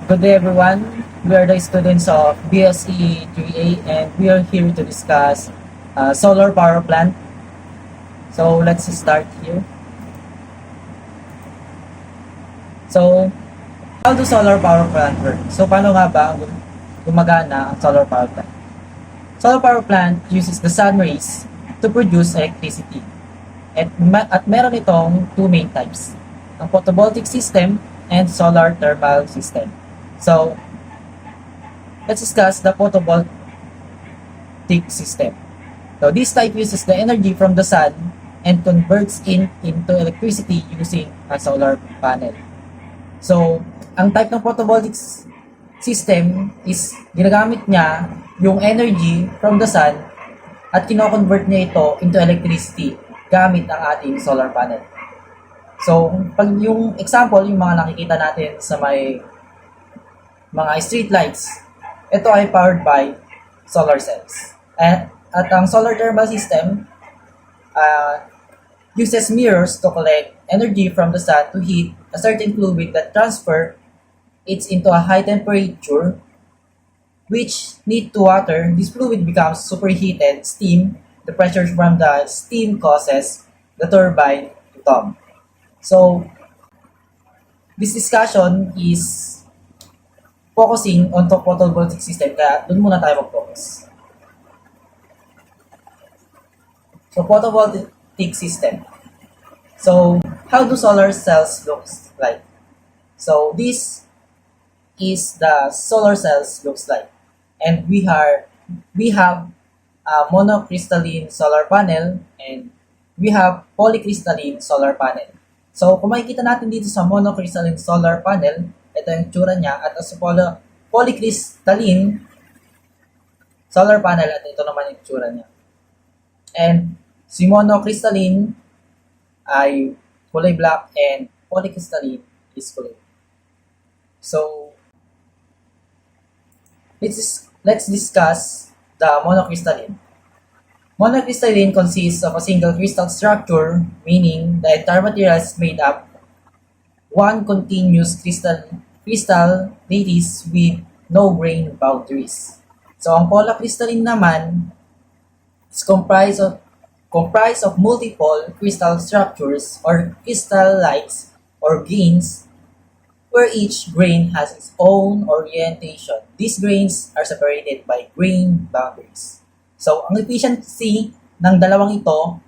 Good day everyone. We are the students of BSE 3A and we are here to discuss solar power plant. So let's start here. So how do solar power plant work? So paano nga ba gumagana ang solar power plant? Solar power plant uses the sun rays to produce electricity. At meron itong two main types, ang photovoltaic system and solar thermal system. So, let's discuss the photovoltaic system. So, this type uses the energy from the sun and converts into electricity using a solar panel. So, ang type ng photovoltaic system is ginagamit niya yung energy from the sun at kino-convert niya ito into electricity gamit ang ating solar panel. So, pag yung example, yung mga nakikita natin sa may mga street lights, ito ay powered by solar cells. At ang solar thermal system uses mirrors to collect energy from the sun to heat a certain fluid that transfer it into a high temperature which need to water. This fluid becomes superheated steam. The pressure from the steam causes the turbine to turn. So, this discussion is focusing on the photovoltaic system, kaya dun muna tayo mag-focus. So, photovoltaic system. So, how do solar cells look like? So, this is the solar cells looks like. And we have a monocrystalline solar panel and we have polycrystalline solar panel. So, kung makikita natin dito sa monocrystalline solar panel, ito yung tsura niya, at sa polycrystalline solar panel, at ito naman yung tsura niya. And si monocrystalline ay kulay black and polycrystalline is kulay. So, let's discuss the monocrystalline. Monocrystalline consists of a single crystal structure, meaning the entire material is made up one continuous crystal lattice with no grain boundaries. So, ang polycrystalline naman is comprised of multiple crystal structures or crystallites or grains where each grain has its own orientation. These grains are separated by grain boundaries. So, ang efficiency ng dalawang ito,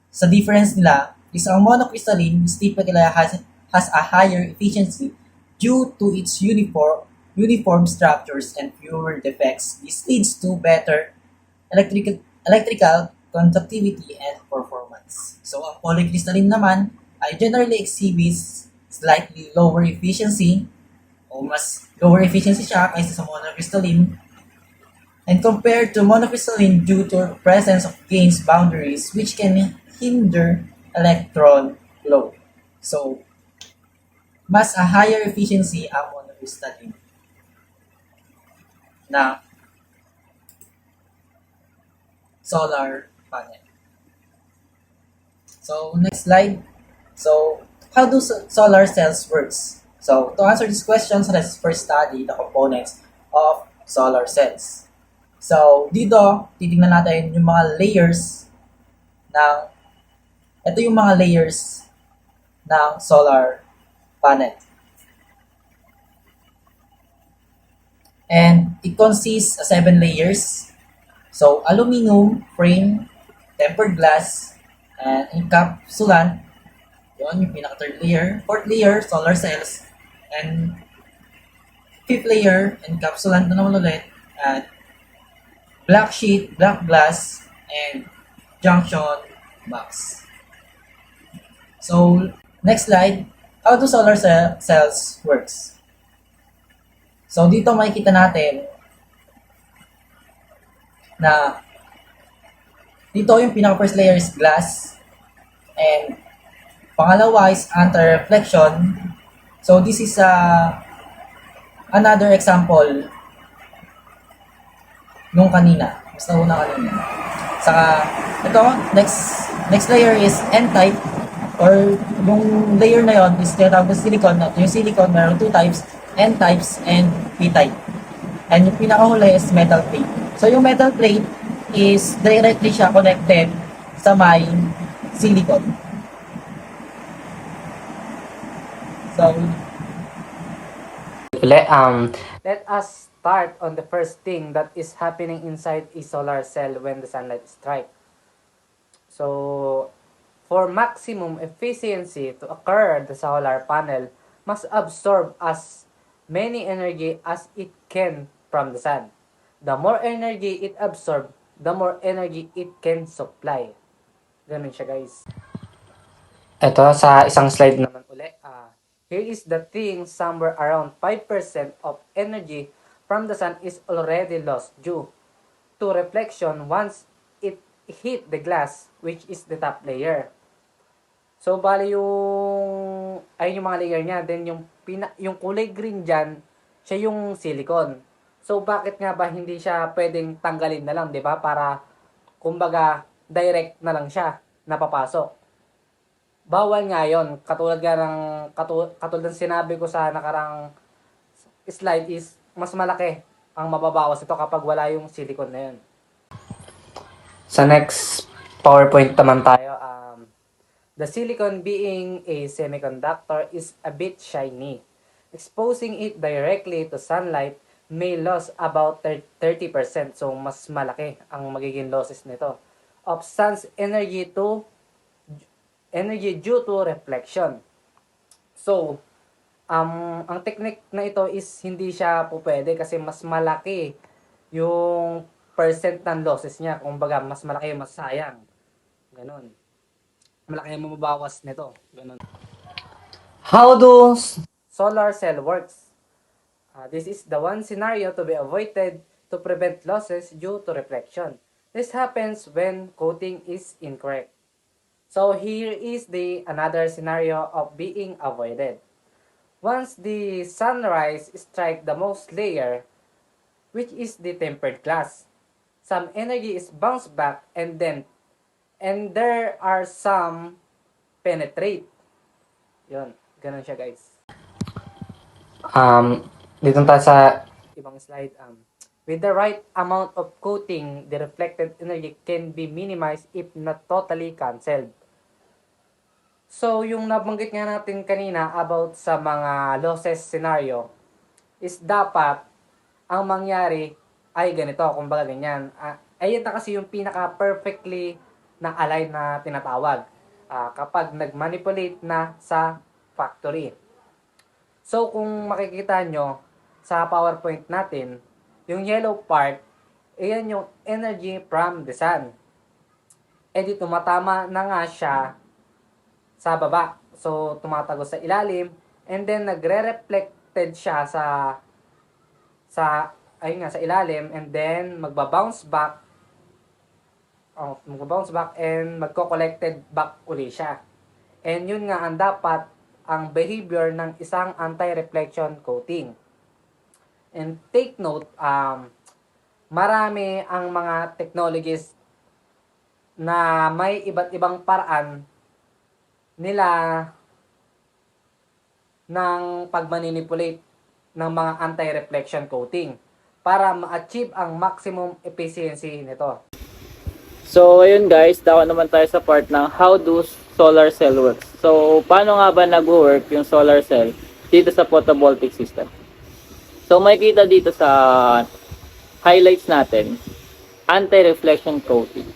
sa difference nila, is ang monocrystalline is typically has a higher efficiency due to its uniform structures and fewer defects. This leads to better electrical conductivity and performance. So, ang polycrystalline naman ay generally exhibits slightly lower efficiency o mas lower efficiency siya kaysa sa monocrystalline. And compared to monocrystalline due to presence of grains boundaries which can hinder electron flow. So, mas a higher efficiency ang monocrystalline na solar panel. So, next slide. So, how do solar cells works? So, to answer this question, let's first study the components of solar cells. So, dito, titingnan natin yung mga layers ito yung mga layers ng solar panel. And it consists of 7 layers. So, aluminum frame, tempered glass, and encapsulant. Yun, yung pinaka-third layer. Fourth layer, solar cells. And fifth layer, encapsulant na naman ulit. At black sheet, black glass, and junction box. So, next slide. How do solar cells works? So, dito makikita natin na dito yung pinaka-first layer is glass and pangalawa is anti-reflection. So, this is another example nung kanina. Mas nauna kanina. Saka, ito, next layer is N-type or yung layer na yon is tinatawag na silicon. Yung silicon, meron 2 types. N-types, and P-type. And yung pinakahuli is metal plate. So yung metal plate is directly siya connected sa may silicon. So, Let us start on the first thing that is happening inside a solar cell when the sunlight strikes. So, for maximum efficiency to occur, the solar panel must absorb as many energy as it can from the sun. The more energy it absorb, the more energy it can supply. Ganun siya, guys. Ito, sa isang slide naman uli. Here is the thing, somewhere around 5% of energy from the sun is already lost due to reflection once it hit the glass, which is the top layer. So, bali yung mga layer niya. Then, yung kulay green dyan, siya yung silicon. So, bakit nga ba hindi siya pwedeng tanggalin na lang, di ba? Para, kumbaga, direct na lang siya napapasok. Bawal nga yun. Katulad ng sinabi ko sa nakarang slide is, mas malaki ang mababawas ito kapag wala yung silicon na yun. Sa next PowerPoint naman tayo, the silicon being a semiconductor is a bit shiny. Exposing it directly to sunlight may lose about 30%. So, mas malaki ang magiging losses nito. Of sun's energy due to reflection. So, ang technique na ito is hindi siya po pwede kasi mas malaki yung percent ng losses niya. Kumbaga, mas malaki yung masayang. Ganon. Malaki yung mababawas nito. Ganon. How do solar cell works? This is the one scenario to be avoided to prevent losses due to reflection. This happens when coating is incorrect. So here is another scenario of being avoided. Once the sunrise strike the most layer, which is the tempered glass, some energy is bounced back and there are some penetrate. Yun, ganun siya, guys. Dito tayo sa ibang slide. With the right amount of coating, the reflected energy can be minimized if not totally cancelled. So, yung nabanggit nga natin kanina about sa mga losses scenario is dapat ang mangyari ay ganito, kumbaga ganyan. Ayun na kasi yung pinaka-perfectly na align na tinatawag kapag nag-manipulate na sa factory. So, kung makikita nyo sa PowerPoint natin, yung yellow part, ayan yung energy from the sun. E di tumatama na nga siya sa baba. So, tumatago sa ilalim. And then, nagre-reflected siya sa ilalim. And then, magbabounce back. Magbabounce back and magko-collected back uli siya. And yun nga ang dapat ang behavior ng isang anti-reflection coating. And take note, marami ang mga technologies na may iba't ibang paraan nila ng pagmanipulate ng mga anti-reflection coating para ma-achieve ang maximum efficiency nito. So, ayun guys, daw naman tayo sa part ng how do solar cell works. So, paano nga ba nag-work yung solar cell dito sa photovoltaic system? So, makikita dito sa highlights natin, anti-reflection coating.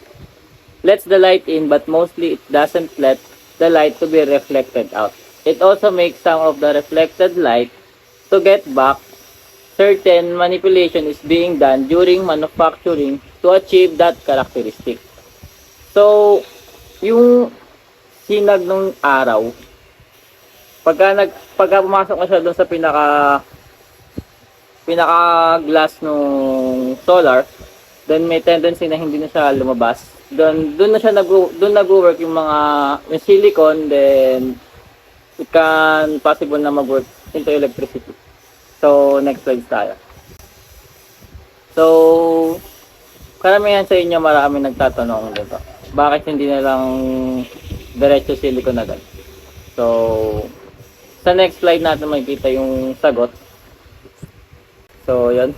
Lets the light in but mostly it doesn't let the light to be reflected out. It also makes some of the reflected light to get back. Certain manipulation is being done during manufacturing to achieve that characteristic. So, yung sinag ng araw, pagka pumasok na siya doon sa pinaka glass nung solar, then may tendency na hindi na siya lumabas. Doon nag-work yung silicon, then it can possible na mag-work into electricity. So, next slide tayo. So, karamihan sa inyo marami nagtatanong dito. Bakit hindi na lang diretso silicon agad? So, sa next slide natin makikita yung sagot. So, yun.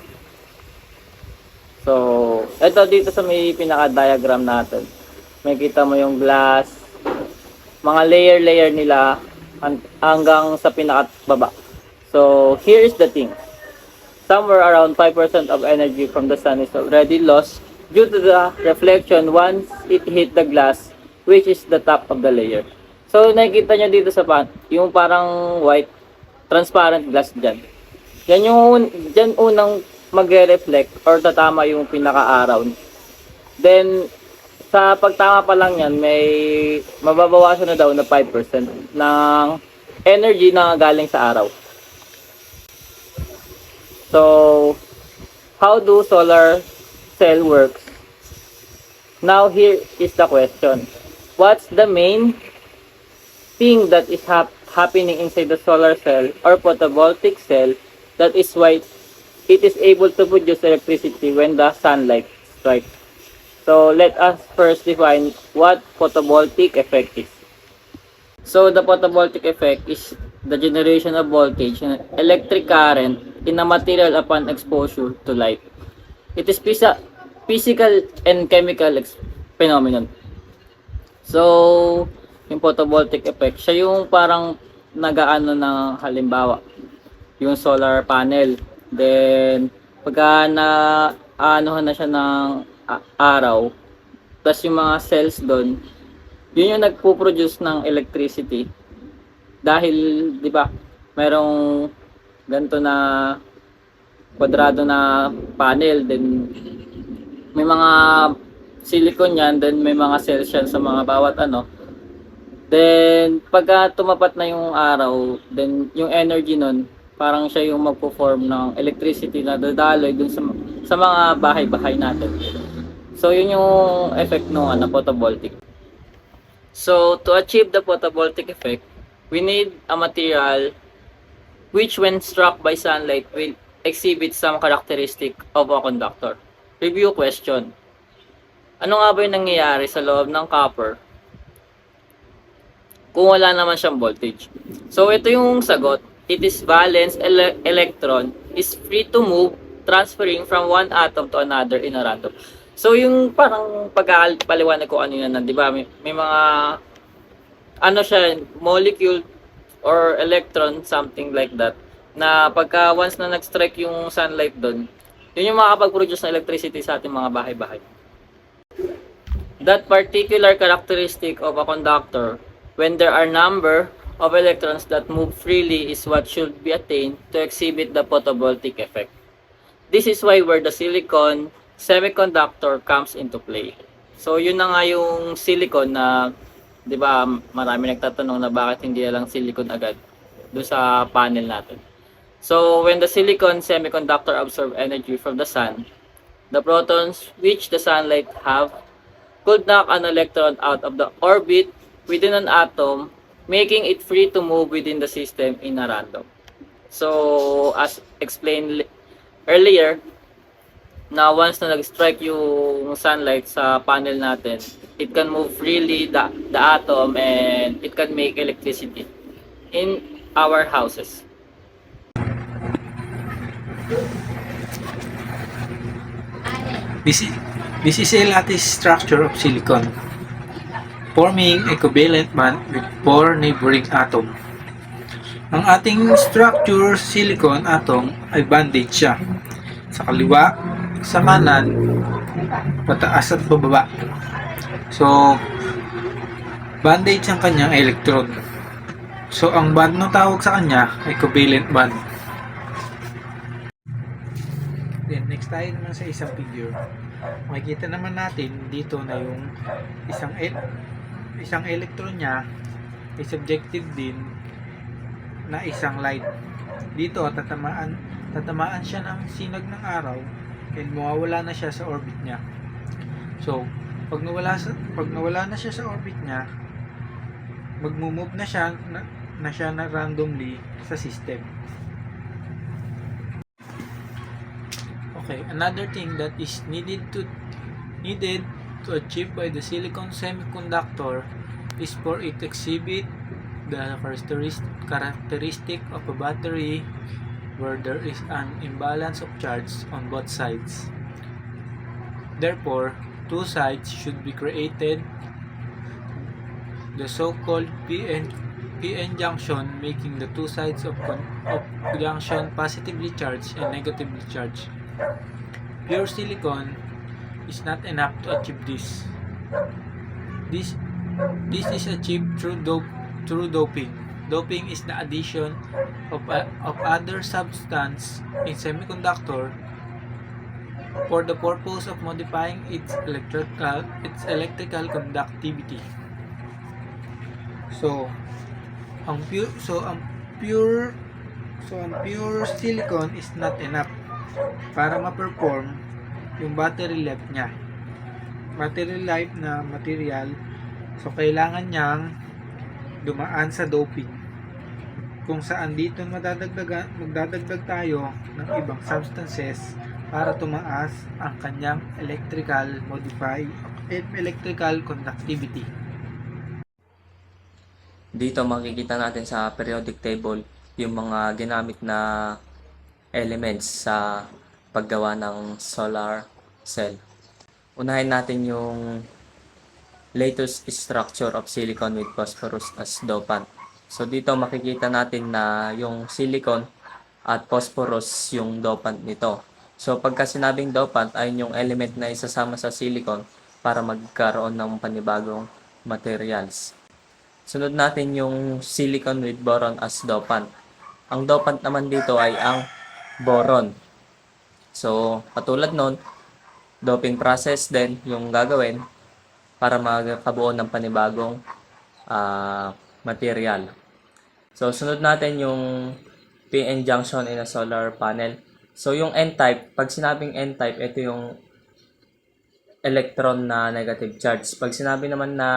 So, ito dito sa may pinaka-diagram natin. May kita mo yung glass, mga layer-layer nila hanggang sa pinakababa. So, here is the thing. Somewhere around 5% of energy from the sun is already lost due to the reflection once it hit the glass, which is the top of the layer. So, nakikita nyo dito sa yung parang white, transparent glass dyan. Dyan unang magre-reflect or tatama yung pinaka-araw. Then, sa pagtama pa lang yan, may mababawasan na daw na 5% ng energy na galing sa araw. So, how do solar cell works? Now, here is the question. What's the main thing that is happening inside the solar cell or photovoltaic cell that is why it is able to produce electricity when the sunlight strikes? So, let us first define what photovoltaic effect is. So, the photovoltaic effect is the generation of voltage and electric current in a material upon exposure to light. It is physical and chemical phenomenon. So, yung photovoltaic effect, siya yung parang nagaano ng halimbawa, yung solar panel. Then, pagka aanohan na siya ng araw, plus yung mga cells doon, yun yung nagpo-produce ng electricity. Dahil, di ba, merong ganito na kwadrado na panel, then may mga silicon yan, then may mga cells yan sa mga bawat ano. Then, pagka tumapat na yung araw, then yung energy nun, parang siya yung magpo-form ng electricity na dadaloy dun sa mga bahay-bahay natin. So, yun yung effect ng photovoltaic. So, to achieve the photovoltaic effect, we need a material which when struck by sunlight will exhibit some characteristic of a conductor. Review question. Ano nga ba yung nangyayari sa loob ng copper kung wala naman siyang voltage? So, ito yung sagot. It is valence electron is free to move, transferring from one atom to another in a random. So, yung parang pagkakaliwanag ko ano yun, di ba? May mga, ano siya, molecule or electron, something like that, na pagka once na nag-strike yung sunlight doon, yun yung makakapag-produce ng electricity sa ating mga bahay-bahay. That particular characteristic of a conductor, when there are number of electrons that move freely, is what should be attained to exhibit the photovoltaic effect. This is why where the silicon semiconductor comes into play. So, yun na nga yung silicon na, di ba, marami nagtatanong na bakit hindi na lang silicon agad doon sa panel natin. So, when the silicon semiconductor absorb energy from the sun, the protons which the sunlight have could knock an electron out of the orbit within an atom, making it free to move within the system in a random. So, as explained earlier, na once na nag-strike yung sunlight sa panel natin, it can move freely the atom and it can make electricity in our houses. This is a lattice structure of silicon, forming a covalent bond with 4 neighboring atoms. Ang ating structure silicon atom ay banded siya. Sa kaliwa, sa kanan, pataas at pababa. So, banded ang kanyang electrode. So, ang bond na tawag sa kanya ay covalent bond. Then, next tayo naman sa isang figure. Makikita naman natin dito na yung isang electron niya ay subjective din na isang light. Dito, tatamaan siya ng sinag ng araw and mawawala na siya sa orbit niya. So, pag nawala na siya sa orbit niya, magmo-move na siya na randomly sa system. Okay, another thing that is needed to achieve by the silicon semiconductor is for it to exhibit the characteristic of a battery where there is an imbalance of charge on both sides. Therefore, two sides should be created, the so-called PN junction, making the two sides of junction positively charged and negatively charged. Pure silicon is not enough to achieve this. This this is achieved through doping. Doping is the addition of other substance in semiconductor for the purpose of modifying its electrical conductivity. So, ang pure so ang pure ang pure silicon is not enough para ma-perform yung battery life niya. Battery life na material, so kailangan niyang dumaan sa doping, kung saan dito magdadagdag tayo ng ibang substances para tumaas ang kanyang electrical conductivity. Dito makikita natin sa periodic table yung mga ginamit na elements sa paggawa ng solar cell. Unahin natin yung latest structure of silicon with phosphorus as dopant. So dito makikita natin na yung silicon at phosphorus yung dopant nito. So pagka sinabing dopant ay yung element na isasama sa silicon para magkaroon ng panibagong materials. Sunod natin yung silicon with boron as dopant. Ang dopant naman dito ay ang boron. So katulad nun, doping process din yung gagawin para magkabuo ng panibagong material. So, sunod natin yung PN junction in a solar panel. So, yung N-type, pag sinabing N-type, ito yung electron na negative charge. Pag sinabi naman na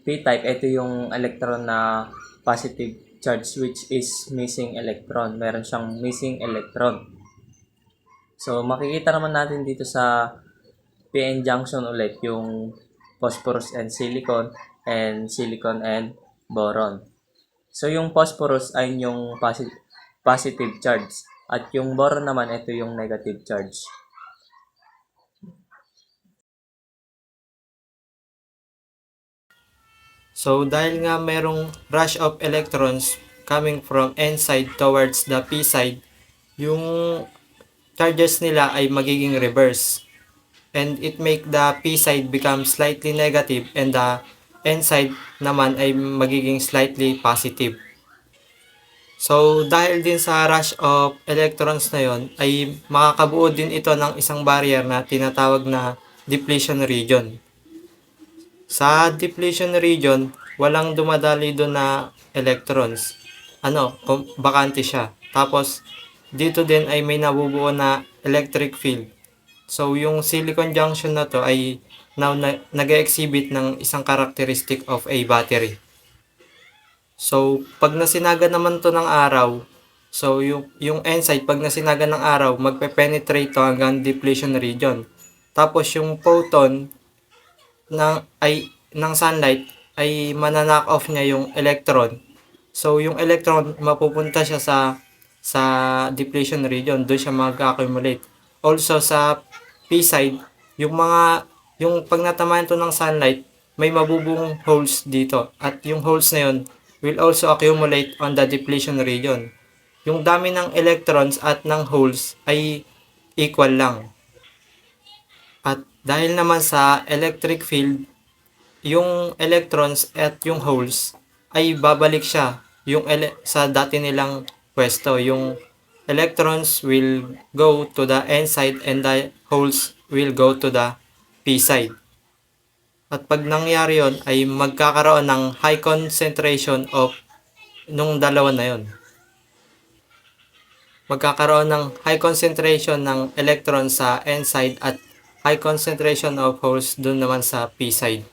P-type, ito yung electron na positive charge, which is missing electron. Meron siyang missing electron. So, makikita naman natin dito sa PN junction ulit yung phosphorus and silicon and boron. So, yung phosphorus ay yung positive charge at yung boron naman ito yung negative charge. So, dahil nga merong rush of electrons coming from N side towards the P side, yung charges nila ay magiging reverse. And it make the P side become slightly negative and the N side naman ay magiging slightly positive. So, dahil din sa rush of electrons na yon ay makakabuo din ito ng isang barrier na tinatawag na depletion region. Sa depletion region, walang dumadali doon na electrons. Bakante siya. Tapos, dito din ay may nabubuo na electric field. So, yung silicon junction na to ay now nag-exhibit ng isang characteristic of a battery. So, pag nasinaga naman to ng araw, so yung N-side, pag nasinaga ng araw, magpe-penetrate to hanggang depletion region. Tapos, yung photon ng sunlight ay mananak off niya yung electron. So, yung electron, mapupunta siya sa depletion region. Doon siya mag-accumulate. Also, sa P-side, yung pag natamaan to ng sunlight, may mabubuong holes dito. At yung holes na yun will also accumulate on the depletion region. Yung dami ng electrons at ng holes ay equal lang. At dahil naman sa electric field, yung electrons at yung holes ay babalik siya sa dati nilang pwesto. Yung electrons will go to the N side and the holes will go to the P side. At pag nangyari yon ay magkakaroon ng high concentration of nung dalawa na yon. Magkakaroon ng high concentration ng electron sa N side at high concentration of holes dun naman sa P side.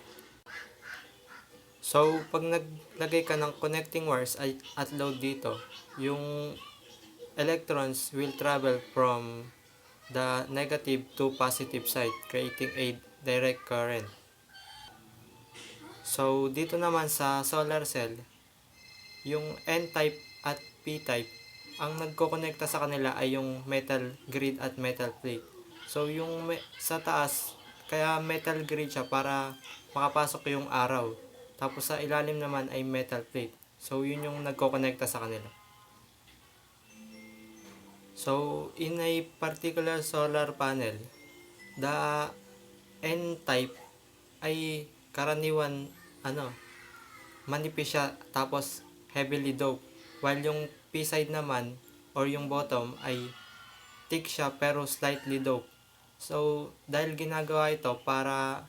So, pag naglagay ka ng connecting wires at load dito, yung electrons will travel from the negative to positive side, creating a direct current. So, dito naman sa solar cell, yung N-type at P-type ang nagkokonekta sa kanila ay yung metal grid at metal plate. So yung sa taas, kaya metal grid siya para makapasok yung araw. Tapos sa ilalim naman ay metal plate. So yun yung nagkokonekta sa kanila. So in a particular solar panel, the N-type ay karaniwan manipis siya tapos heavily doped, while yung P-side naman or yung bottom ay thick siya pero slightly doped. So dahil ginagawa ito para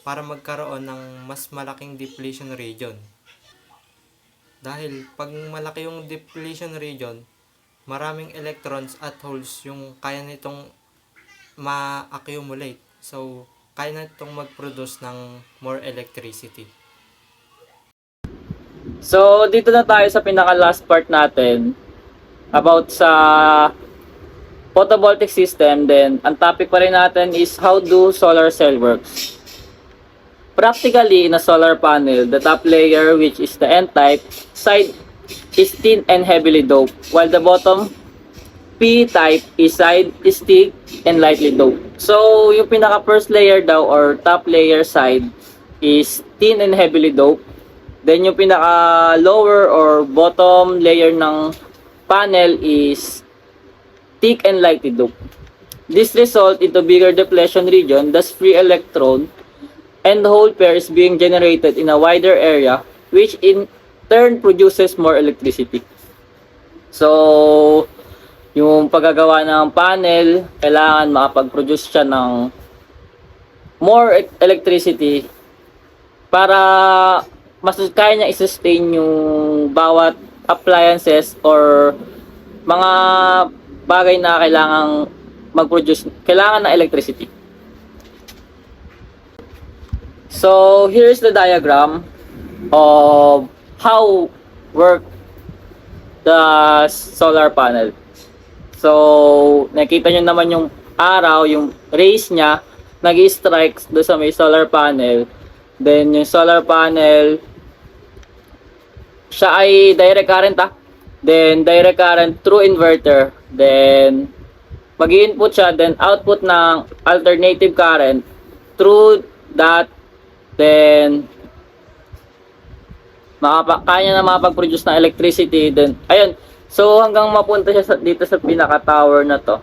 magkaroon ng mas malaking depletion region. Dahil pag malaki yung depletion region, maraming electrons at holes yung kaya nitong ma-accumulate. So kaya na itong mag-produce ng more electricity. So, dito na tayo sa pinaka-last part natin about sa photovoltaic system. Then, ang topic pa rin natin is how do solar cell works. Practically, in a solar panel, the top layer, which is the N-type, side is thin and heavily doped, while the bottom P-type side is thick and lightly doped. So, yung pinaka-first layer daw or top layer side is thin and heavily doped. Then, yung pinaka-lower or bottom layer ng panel is thick and lightly doped. This result into bigger depletion region, thus free electron and the whole pair is being generated in a wider area, which in turn produces more electricity. So, yung paggagawa ng panel, kailangan makapag-produce siya ng more electricity para mas kaya niya i-sustain yung bawat appliances or mga bagay na kailangan ng electricity. So, here's the diagram of how work the solar panel. So, nakita nyo naman yung araw, yung rays niya, nag-strike doon sa may solar panel. Then, yung solar panel, siya ay direct current Then, direct current through inverter. Then, mag-input siya, then output ng alternative current through that. Then, kaya na makapag-produce ng electricity. Then, ayun. So, hanggang mapunta siya dito sa pinaka-tower na to.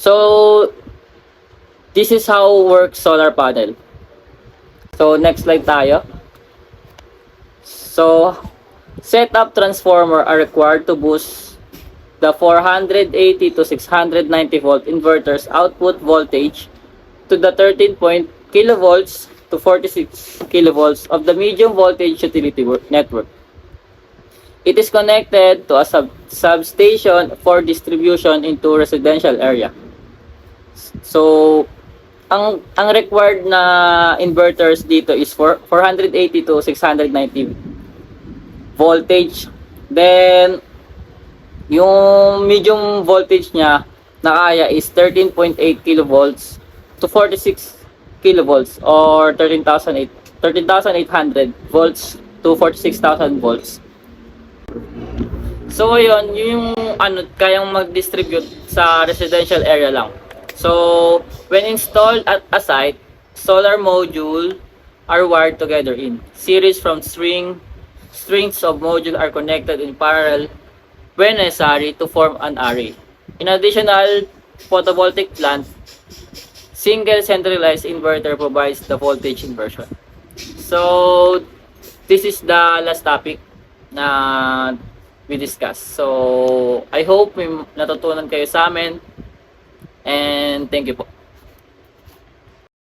So, this is how works solar panel. So, next slide tayo. So, setup transformer are required to boost the 480 to 690 volt inverter's output voltage to the 13 kilovolts to 46 kilovolts of the medium voltage utility network. It is connected to a substation for distribution into residential area. So, ang required na inverters dito is 480 to 690 voltage. Then, yung medium voltage niya na kaya is 13.8 kilovolts to 46 kilovolts or 13,800 volts to 46,000 volts. So, yun, yung kayang mag-distribute sa residential area lang. So, when installed at a site, solar module are wired together in series from strings of modules are connected in parallel when necessary to form an array. In additional photovoltaic plant, single centralized inverter provides the voltage inversion. So, this is the last topic na we discussed. So, I hope may natutunan kayo sa amin. And thank you po.